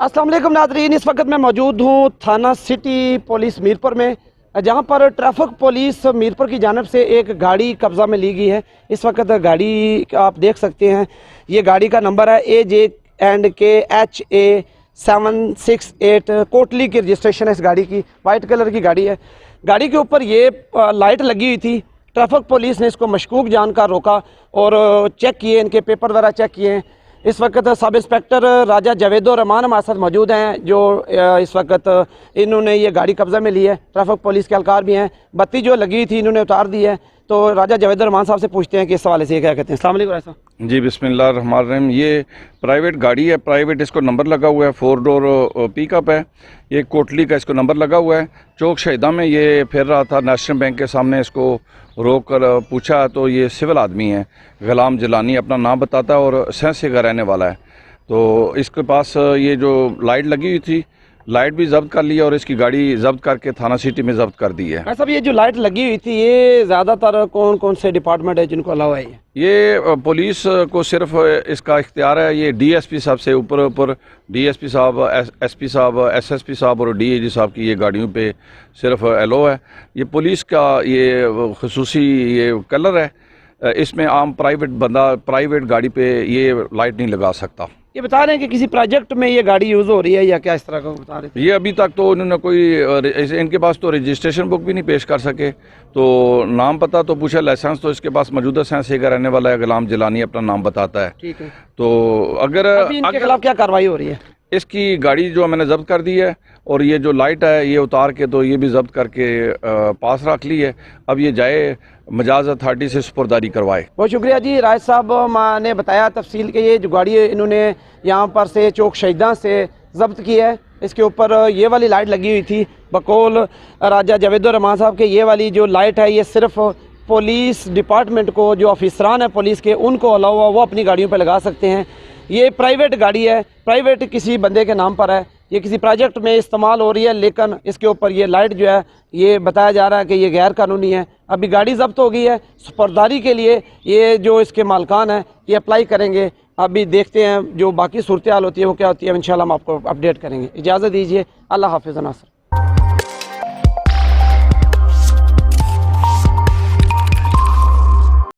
अस्सलाम वालेकुम नाज़रीन, इस वक्त मैं मौजूद हूँ थाना सिटी पुलिस मीरपुर में, जहाँ पर ट्रैफिक पुलिस मीरपुर की जानिब से एक गाड़ी कब्ज़ा में ली गई है। इस वक्त गाड़ी आप देख सकते हैं, ये गाड़ी का नंबर है AJ&KHA 768। कोटली की रजिस्ट्रेशन है इस गाड़ी की, वाइट कलर की गाड़ी है। गाड़ी के ऊपर ये लाइट लगी हुई थी। ट्रैफिक पुलिस ने इसको मशकूक जानकर रोका और चेक किए, इनके पेपर वगैरह चेक किए हैं। इस वक्त सब इंस्पेक्टर राजा जावेदुर रहमान हमारे साथ मौजूद हैं, जो इस वक्त इन्होंने ये गाड़ी कब्ज़ा में ली है। ट्रैफिक पुलिस के एहलकार भी हैं। बत्ती जो लगी हुई थी इन्होंने उतार दी है। तो राजा जावेदुर रहमान साहब से पूछते हैं कि इस हवाले से क्या कहते हैं। अस्सलाम वालेकुम साहब। जी बिस्मिल्लाहिर्रहमानिर्रहीम। ये प्राइवेट गाड़ी है, प्राइवेट इसको नंबर लगा हुआ है, 4 डोर पिकअप है। ये कोटली का इसको नंबर लगा हुआ है। चौक शहीदा में ये फिर रहा था, नेशनल बैंक के सामने इसको रोक कर पूछा तो ये सिविल आदमी है, गुलाम जिलानी अपना नाम बताता है और सहसे का रहने वाला है। तो इसके पास ये जो लाइट लगी हुई थी, लाइट भी जब्त कर लिया और इसकी गाड़ी जब्त करके थाना सिटी में जब्त कर दी है। भाई साहब, ये जो लाइट लगी हुई थी ये ज़्यादातर कौन कौन से डिपार्टमेंट है जिनको अलावा है? ये पुलिस को सिर्फ इसका इख्तियार है। ये डीएसपी साहब से ऊपर डीएसपी साहब, एसपी साहब, एसएसपी साहब और डीएजी साहब की ये गाड़ियों पे सिर्फ एलो है। ये पुलिस का ये खुसूसी ये कलर है। इसमें आम प्राइवेट गाड़ी पे ये लाइट नहीं लगा सकता। ये बता रहे हैं कि किसी प्रोजेक्ट में ये गाड़ी यूज़ हो रही है या क्या, इस तरह का बता रहे थे? ये अभी तक तो उन्होंने कोई, इनके पास तो रजिस्ट्रेशन बुक भी नहीं पेश कर सके। तो नाम पता तो पूछा, लाइसेंस तो इसके पास मौजूद है, सहसे का रहने वाला है, गुलाम जिलानी अपना नाम बताता है। ठीक है। तो अगर इनके खिलाफ क्या कार्रवाई हो रही है? इसकी गाड़ी जो मैंने जब्त कर दी है और ये जो लाइट है ये उतार के तो ये भी जब्त करके पास रख ली है। अब ये जाए मजाज अथॉरिटी से सुपुर्दारी करवाए। बहुत शुक्रिया जी। राज साहब ने बताया तफसील के ये जो गाड़ी है इन्होंने यहाँ पर से चौक शहीदा से जब्त की है। इसके ऊपर ये वाली लाइट लगी हुई थी। बकौल राजा जावेदुर रहमान साहब के ये वाली जो लाइट है ये सिर्फ पुलिस डिपार्टमेंट को, जो ऑफिसरान है पुलिस के, उनको अलावा वो अपनी गाड़ियों पर लगा सकते हैं। ये प्राइवेट गाड़ी है, प्राइवेट किसी बंदे के नाम पर है, ये किसी प्रोजेक्ट में इस्तेमाल हो रही है, लेकिन इसके ऊपर ये लाइट जो है ये बताया जा रहा है कि ये गैर कानूनी है। अभी गाड़ी जब्त हो गई है, सुपुर्दारी के लिए ये जो इसके मालकान हैं ये अप्लाई करेंगे। अभी देखते हैं जो बाकी सूरत हाल होती है वो क्या होती है। इंशाल्लाह हम आपको अपडेट करेंगे। इजाज़त दीजिए। अल्लाह हाफिज़ नासर।